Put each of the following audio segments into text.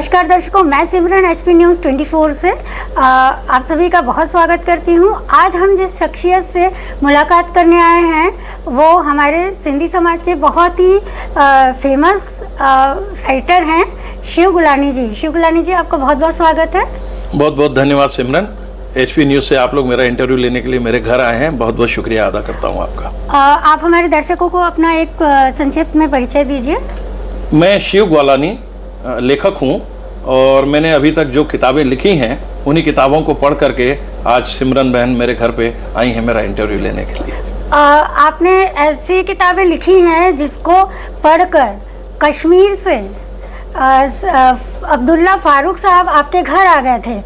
नमस्कार दर्शकों, मैं सिमरन HP न्यूज़ 24 से आप सभी का बहुत स्वागत करती हूं। आज हम जिस शख्सियत से मुलाकात करने आए हैं वो हमारे सिंधी समाज के बहुत ही फेमस राइटर हैं शिव गुलानी जी। शिव गुलानी जी, आपका बहुत बहुत स्वागत है। बहुत बहुत धन्यवाद सिमरन। HP न्यूज़ से आप लोग मेरा इंटरव्यू लेने के लिए मेरे घर आए हैं, बहुत बहुत शुक्रिया अदा करता हूं आपका। आप हमारे दर्शकों को अपना एक संक्षिप्त में परिचय दीजिए। मैं शिव गुलानी लेखक हूं और मैंने अभी तक जो किताबें लिखी हैं उन्हीं किताबों को पढ़ करके आज सिमरन बहन मेरे घर पे आई हैं मेरा इंटरव्यू लेने के लिए। आपने ऐसी किताबें लिखी हैं जिसको पढ़कर कश्मीर से अब्दुल्ला फारूक साहब आपके घर आ गए थे,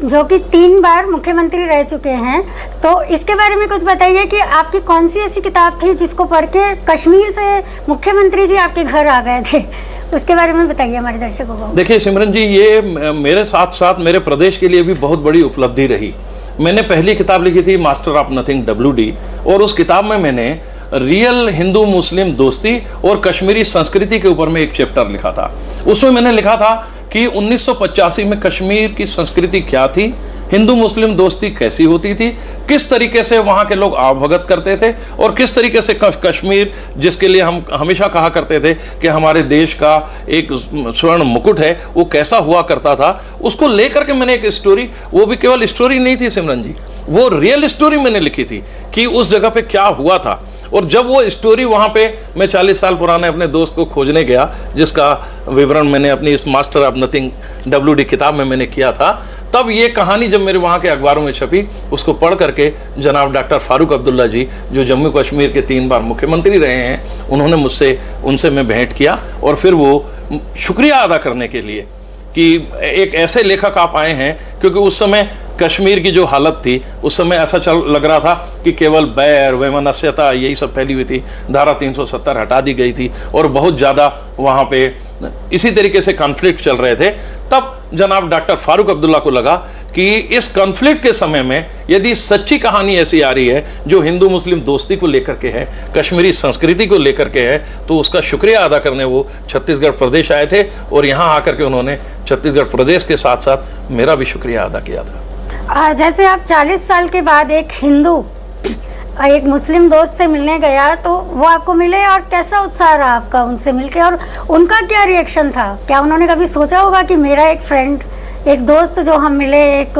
जो कि 3 बार मुख्यमंत्री रह चुके हैं। तो इसके बारे में कुछ बताइए कि आपकी कौन सी ऐसी किताब थी जिसको पढ़ के कश्मीर से मुख्यमंत्री जी आपके घर आ गए थे, उसके बारे में बताइए हमारे दर्शकों को। देखिए सिमरन जी, ये मेरे साथ साथ मेरे प्रदेश के लिए भी बहुत बड़ी उपलब्धि रही। मैंने पहली किताब लिखी थी मास्टर ऑफ नथिंग WD, और उस किताब में मैंने रियल हिंदू मुस्लिम दोस्ती और कश्मीरी संस्कृति के ऊपर में एक चैप्टर लिखा था। उसमें मैंने लिखा था कि 1985 में कश्मीर की संस्कृति क्या थी, हिंदू मुस्लिम दोस्ती कैसी होती थी, किस तरीके से वहाँ के लोग आवभगत करते थे, और किस तरीके से कश्मीर, जिसके लिए हम हमेशा कहा करते थे कि हमारे देश का एक स्वर्ण मुकुट है, वो कैसा हुआ करता था, उसको लेकर के मैंने एक स्टोरी, वो भी केवल स्टोरी नहीं थी सिमरन जी, वो रियल स्टोरी मैंने लिखी थी कि उस जगह पे क्या हुआ था। और जब वो स्टोरी वहाँ पे मैं 40 साल पुराने अपने दोस्त को खोजने गया, जिसका विवरण मैंने अपनी इस मास्टर ऑफ नथिंग WD किताब में मैंने किया था, तब ये कहानी जब मेरे वहाँ के अखबारों में छपी, उसको पढ़ करके जनाब डॉक्टर फारूक अब्दुल्ला जी, जो जम्मू कश्मीर के 3 बार मुख्यमंत्री रहे हैं, उन्होंने उनसे मैं भेंट किया, और फिर वो शुक्रिया अदा करने के लिए कि एक ऐसे लेखक आप आए हैं, क्योंकि उस समय कश्मीर की जो हालत थी, उस समय ऐसा लग रहा था कि केवल बैर वैमनस्यता यही सब फैली हुई थी। धारा 370 हटा दी गई थी और बहुत ज़्यादा वहाँ पे इसी तरीके से कॉन्फ्लिक्ट चल रहे थे। तब जनाब डॉक्टर फारूक अब्दुल्ला को लगा कि इस कॉन्फ्लिक्ट के समय में यदि सच्ची कहानी ऐसी आ रही है जो हिंदू मुस्लिम दोस्ती को लेकर के है, कश्मीरी संस्कृति को लेकर के है, तो उसका शुक्रिया अदा करने वो छत्तीसगढ़ प्रदेश आए थे, और यहाँ आकर के उन्होंने छत्तीसगढ़ प्रदेश के साथ साथ मेरा भी शुक्रिया अदा किया था। जैसे आप 40 साल के बाद एक हिंदू एक मुस्लिम दोस्त से मिलने गया, तो वो आपको मिले और कैसा उत्साह रहा आपका उनसे मिलके, और उनका क्या रिएक्शन था? क्या उन्होंने कभी सोचा होगा कि मेरा एक फ्रेंड, एक दोस्त जो हम मिले एक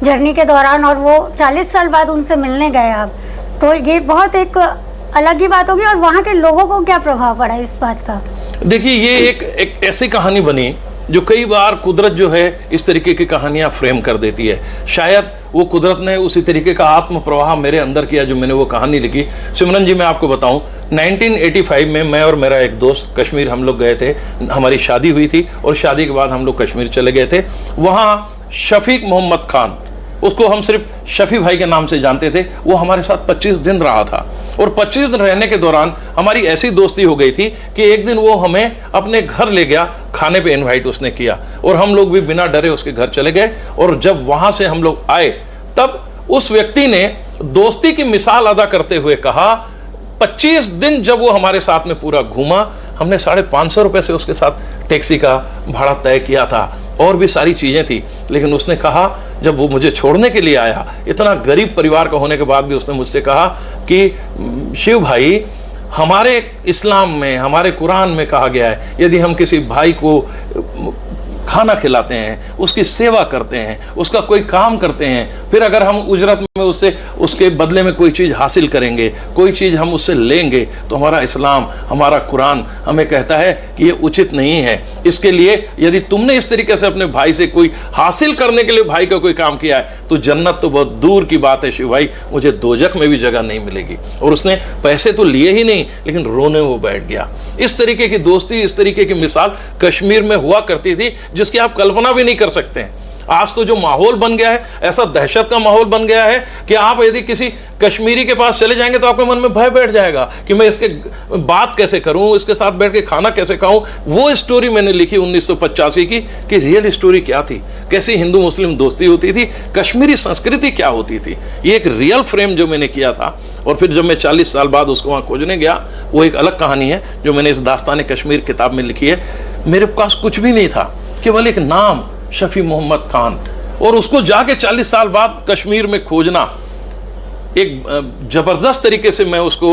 जर्नी के दौरान, और वो 40 साल बाद उनसे मिलने गए आप, तो ये बहुत एक अलग ही बात होगी। और वहाँ के लोगों को क्या प्रभाव पड़ा इस बात का? देखिए, ये एक ऐसी कहानी बनी जो कई बार कुदरत जो है इस तरीके की कहानियां फ्रेम कर देती है। शायद वो कुदरत ने उसी तरीके का आत्म प्रवाह मेरे अंदर किया जो मैंने वो कहानी लिखी। सिमरन जी, मैं आपको बताऊं, 1985 में मैं और मेरा एक दोस्त कश्मीर हम लोग गए थे। हमारी शादी हुई थी और शादी के बाद हम लोग कश्मीर चले गए थे। वहाँ शफीक मोहम्मद खान, उसको हम सिर्फ शफी भाई के नाम से जानते थे, वो हमारे साथ 25 दिन रहा था। और 25 दिन रहने के दौरान हमारी ऐसी दोस्ती हो गई थी कि एक दिन वो हमें अपने घर ले गया, खाने पे इनवाइट उसने किया, और हम लोग भी बिना डरे उसके घर चले गए। और जब वहाँ से हम लोग आए, तब उस व्यक्ति ने दोस्ती की मिसाल अदा करते हुए कहा, 25 दिन जब वो हमारे साथ में पूरा घूमा, हमने 550 रुपये से उसके साथ टैक्सी का भाड़ा तय किया था, और भी सारी चीज़ें थी। लेकिन उसने कहा, जब वो मुझे छोड़ने के लिए आया, इतना गरीब परिवार का होने के बाद भी उसने मुझसे कहा कि शिव भाई, हमारे इस्लाम में, हमारे कुरान में कहा गया है, यदि हम किसी भाई को खाना खिलाते हैं, उसकी सेवा करते हैं, उसका कोई काम करते हैं, फिर अगर हम उजरत में उससे उसके बदले में कोई चीज़ हासिल करेंगे, कोई चीज़ हम उससे लेंगे, तो हमारा इस्लाम, हमारा कुरान हमें कहता है कि ये उचित नहीं है। इसके लिए यदि तुमने इस तरीके से अपने भाई से कोई हासिल करने के लिए भाई का कोई काम किया है, तो जन्नत तो बहुत दूर की बात है शिव भाई, मुझे दोजख में भी जगह नहीं मिलेगी। और उसने पैसे तो लिए ही नहीं, लेकिन रोने वो बैठ गया। इस तरीके की दोस्ती, इस तरीके की मिसाल कश्मीर में हुआ करती थी, जिसकी आप कल्पना भी नहीं कर सकते हैं। आज तो जो माहौल बन गया है, ऐसा दहशत का माहौल बन गया है कि आप यदि किसी कश्मीरी के पास चले जाएंगे तो आपके मन में भय बैठ जाएगा कि मैं इसके बात कैसे करूं, इसके साथ बैठ के खाना कैसे खाऊं। वो स्टोरी मैंने लिखी 1985 की, कि रियल स्टोरी क्या थी, कैसी हिंदू मुस्लिम दोस्ती होती थी, कश्मीरी संस्कृति क्या होती थी। ये एक रियल फ्रेम जो मैंने किया था। और फिर जब मैं 40 साल बाद उसको वहाँ खोजने गया, वो एक अलग कहानी है जो मैंने इस दास्तान कश्मीर किताब में लिखी है। मेरे पास कुछ भी नहीं था, केवल एक नाम, शफी मोहम्मद खान, और उसको जाके 40 साल बाद कश्मीर में खोजना, एक जबरदस्त तरीके से मैं उसको,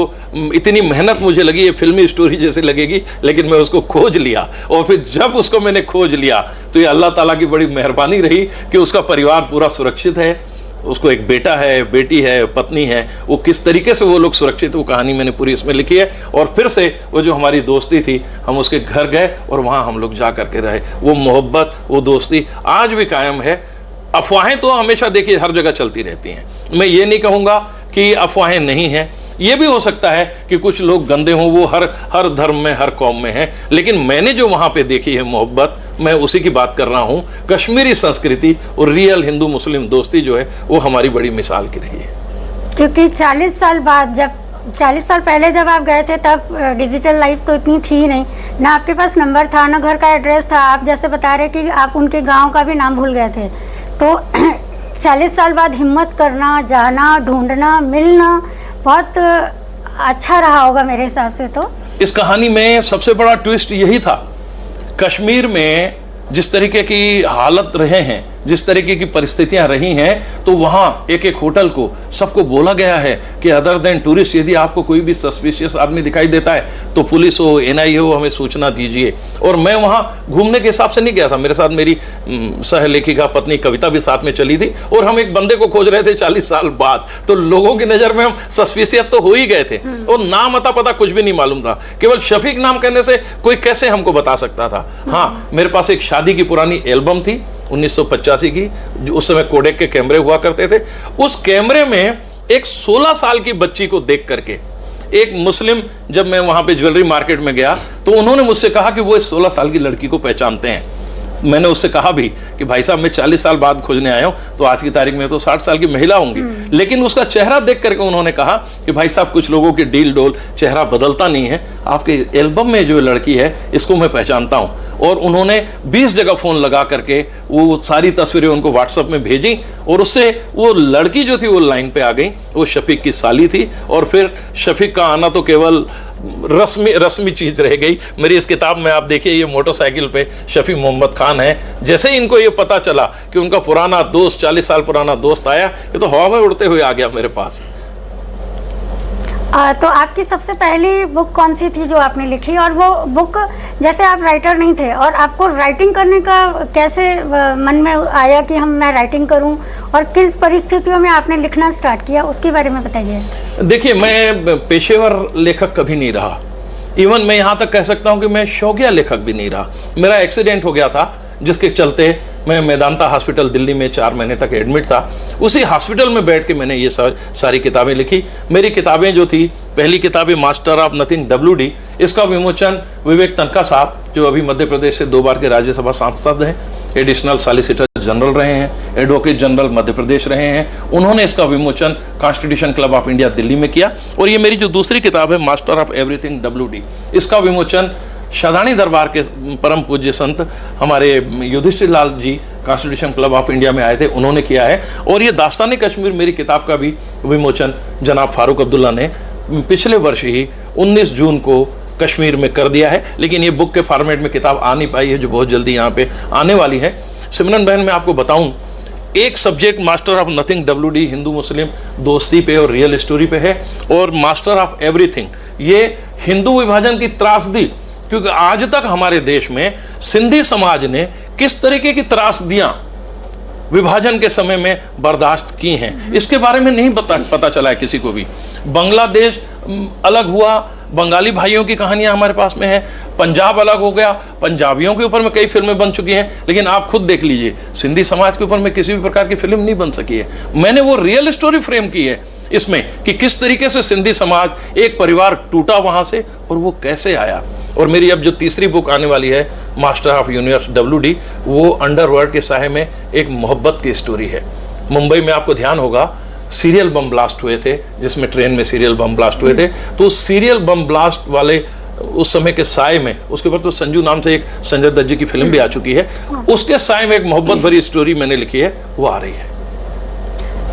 इतनी मेहनत मुझे लगी, ये फिल्मी स्टोरी जैसे लगेगी, लेकिन मैं उसको खोज लिया। और फिर जब उसको मैंने खोज लिया तो ये अल्लाह ताला की बड़ी मेहरबानी रही कि उसका परिवार पूरा सुरक्षित है, उसको एक बेटा है, बेटी है, पत्नी है, वो किस तरीके से वो लोग सुरक्षित, वो कहानी मैंने पूरी इसमें लिखी है। और फिर से वो जो हमारी दोस्ती थी, हम उसके घर गए और वहाँ हम लोग जा करके रहे। वो मोहब्बत, वो दोस्ती आज भी कायम है। अफवाहें तो हमेशा देखिए हर जगह चलती रहती हैं, मैं ये नहीं कहूँगा कि अफवाहें नहीं हैं, ये भी हो सकता है कि कुछ लोग गंदे हों, वो हर धर्म में, हर कौम में हैं, लेकिन मैंने जो वहाँ पे देखी है मोहब्बत, मैं उसी की बात कर रहा हूँ। कश्मीरी संस्कृति और रियल हिंदू मुस्लिम दोस्ती जो है वो हमारी बड़ी मिसाल की रही है। क्योंकि 40 साल बाद, जब 40 साल पहले जब आप गए थे तब डिजिटल लाइफ तो इतनी थी नहीं, ना आपके पास नंबर था, ना घर का एड्रेस था। आप जैसे बता रहे कि आप उनके गांव का भी नाम भूल गए थे, तो 40 साल बाद हिम्मत करना, जाना, ढूंढना, मिलना बहुत अच्छा रहा होगा मेरे हिसाब से। तो इस कहानी में सबसे बड़ा ट्विस्ट यही था, कश्मीर में जिस तरीके की हालत रहे हैं, जिस तरीके की परिस्थितियां रही हैं, तो वहाँ एक एक होटल को सबको बोला गया है कि अदर देन टूरिस्ट, यदि आपको कोई भी सस्पिशियस आदमी दिखाई देता है तो पुलिस हो, NIA हो, हमें सूचना दीजिए। और मैं वहाँ घूमने के हिसाब से नहीं गया था, मेरे साथ मेरी सहलेखिका पत्नी कविता भी साथ में चली थी, और हम एक बंदे को खोज रहे थे 40 साल बाद। तो लोगों की नज़र में हम सस्पिशियस तो हो ही गए थे, और नाम अता पता कुछ भी नहीं मालूम था। केवल शफीक नाम कहने से कोई कैसे हमको बता सकता था। हाँ, मेरे पास एक शादी की पुरानी एल्बम थी 1985 की, जो उस समय कोडेक के कैमरे हुआ करते थे। उस कैमरे में एक 16 साल की बच्ची को देख करके एक मुस्लिम, जब मैं वहां पे ज्वेलरी मार्केट में गया तो उन्होंने मुझसे कहा कि वो इस 16 साल की लड़की को पहचानते हैं। मैंने उससे कहा भी कि भाई साहब, मैं 40 साल बाद खोजने आया हूं, तो आज की तारीख में तो 60 साल की महिला होंगी। लेकिन उसका चेहरा देख करके उन्होंने कहा कि भाई साहब, कुछ लोगों की डील डोल चेहरा बदलता नहीं है, आपके एल्बम में जो लड़की है इसको मैं पहचानता हूं। और उन्होंने 20 जगह फ़ोन लगा करके वो सारी तस्वीरें उनको व्हाट्सएप में भेजी, और उससे वो लड़की जो थी वो लाइन पे आ गई। वो शफीक की साली थी, और फिर शफीक का आना तो केवल रस्मी चीज रह गई। मेरी इस किताब में आप देखिए, ये मोटरसाइकिल पे शफी मोहम्मद खान है। जैसे ही इनको ये पता चला कि उनका पुराना दोस्त, 40 साल पुराना दोस्त आया, ये तो हवा में उड़ते हुए आ गया मेरे पास। तो आपकी सबसे पहली बुक कौन सी थी जो आपने लिखी? और वो बुक, जैसे आप राइटर नहीं थे, और आपको राइटिंग करने का कैसे मन में आया कि मैं राइटिंग करूं, और किस परिस्थितियों में आपने लिखना स्टार्ट किया, उसके बारे में बताइए। देखिए, मैं पेशेवर लेखक कभी नहीं रहा। इवन मैं यहाँ तक कह सकता हूँ कि मैं शौकिया लेखक भी नहीं रहा। मेरा एक्सीडेंट हो गया था, जिसके चलते मैं मेदांता हॉस्पिटल दिल्ली में 4 महीने तक एडमिट था। उसी हॉस्पिटल में बैठ के मैंने ये सारी किताबें लिखी। मेरी किताबें जो थी, पहली किताबें मास्टर ऑफ नथिंग WD, इसका विमोचन विवेक तनखा साहब, जो अभी मध्य प्रदेश से 2 बार के राज्यसभा सांसद हैं, एडिशनल सॉलिसिटर जनरल रहे हैं, एडवोकेट जनरल मध्य प्रदेश रहे हैं, उन्होंने इसका विमोचन constitution club of India Delhi में किया। और ये मेरी जो दूसरी किताब है मास्टर ऑफ एवरीथिंग WD, इसका विमोचन शादानी दरबार के परम पूज्य संत हमारे Yudhishthir Lal ji constitution club of India में आए थे, उन्होंने किया है। और ये दास्तान कश्मीर मेरी किताब का भी विमोचन जनाब फारूक अब्दुल्ला ने पिछले वर्ष ही 19 जून को कश्मीर में कर दिया है। लेकिन ये बुक के फॉर्मेट में किताब आ नहीं पाई है, जो बहुत जल्दी यहाँ पे आने वाली है। सिमरन बहन, मैं आपको बताऊं, एक subject master of nothing WD हिंदू मुस्लिम दोस्ती पे और रियल स्टोरी पे है, और मास्टर ऑफ एवरीथिंग ये हिंदू विभाजन की त्रासदी, क्योंकि आज तक हमारे देश में सिंधी समाज ने किस तरीके की त्रासदियां विभाजन के समय में बर्दाश्त की हैं, इसके बारे में नहीं पता चला है किसी को भी। बांग्लादेश अलग हुआ, बंगाली भाइयों की कहानियां हमारे पास में है। पंजाब अलग हो गया, पंजाबियों के ऊपर में कई फिल्में बन चुकी हैं, लेकिन आप खुद देख लीजिए, सिंधी समाज के ऊपर में किसी भी प्रकार की फिल्म नहीं बन सकी है। मैंने वो रियल स्टोरी फ्रेम की है इसमें कि किस तरीके से सिंधी समाज, एक परिवार टूटा वहां से और वो कैसे आया। और मेरी अब जो तीसरी बुक आने वाली है मास्टर ऑफ यूनिवर्स WD, वो अंडरवर्ल्ड के साये में एक मोहब्बत की स्टोरी है। मुंबई में आपको ध्यान होगा, सीरियल बम ब्लास्ट हुए थे, जिसमें ट्रेन में सीरियल बम ब्लास्ट हुए थे। तो सीरियल बम ब्लास्ट वाले उस समय के साये में, उसके ऊपर तो संजू नाम से एक संजय दत्त जी की फिल्म भी आ चुकी है, उसके साये में एक मोहब्बत भरी स्टोरी मैंने लिखी है, वो आ रही है।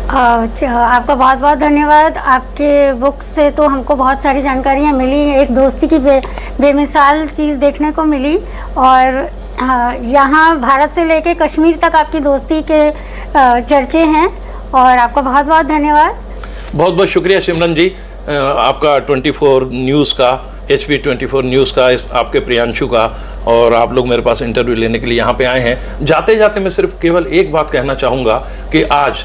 आपका बहुत बहुत धन्यवाद। आपके बुक से तो हमको बहुत सारी जानकारियाँ मिली, एक दोस्ती की बेमिसाल चीज़ देखने को मिली, और यहाँ भारत से लेके कश्मीर तक आपकी दोस्ती के चर्चे हैं और आपका बहुत बहुत धन्यवाद। बहुत बहुत शुक्रिया सिमरन जी, आपका 24 न्यूज़ का, HP 24 न्यूज़ का, आपके प्रियांशु का, और आप लोग मेरे पास इंटरव्यू लेने के लिए यहाँ पे आए हैं। जाते जाते मैं सिर्फ केवल एक बात कहना चाहूँगा कि आज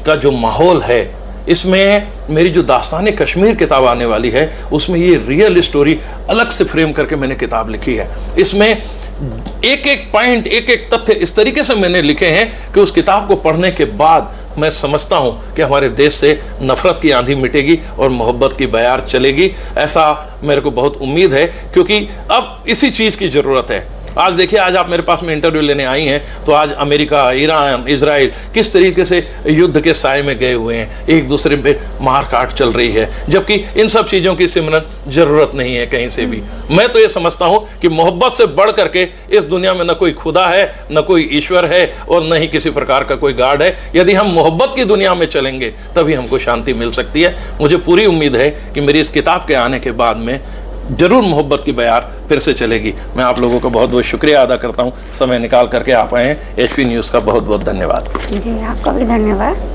का जो माहौल है, इसमें मेरी जो दास्तान कश्मीर किताब आने वाली है, उसमें ये रियल स्टोरी अलग से फ्रेम करके मैंने किताब लिखी है। इसमें एक एक पॉइंट, एक एक तथ्य इस तरीके से मैंने लिखे हैं कि उस किताब को पढ़ने के बाद मैं समझता हूं कि हमारे देश से नफरत की आंधी मिटेगी और मोहब्बत की बयार चलेगी। ऐसा मेरे को बहुत उम्मीद है, क्योंकि अब इसी चीज़ की ज़रूरत है। आज देखिए, आज आप मेरे पास में इंटरव्यू लेने आई हैं, तो आज अमेरिका, ईरान, इजराइल किस तरीके से युद्ध के साए में गए हुए हैं, एक दूसरे पे मार काट चल रही है, जबकि इन सब चीज़ों की सिमरन ज़रूरत नहीं है कहीं से भी। मैं तो ये समझता हूँ कि मोहब्बत से बढ़ करके इस दुनिया में न कोई खुदा है, न कोई ईश्वर है, और न ही किसी प्रकार का कोई गार्ड है। यदि हम मोहब्बत की दुनिया में चलेंगे तभी हमको शांति मिल सकती है। मुझे पूरी उम्मीद है कि मेरी इस किताब के आने के बाद में जरूर मोहब्बत की बयार फिर से चलेगी। मैं आप लोगों का बहुत बहुत शुक्रिया अदा करता हूं, समय निकाल करके आप आए हैं। HP न्यूज़ का बहुत बहुत धन्यवाद। जी, आपका भी धन्यवाद।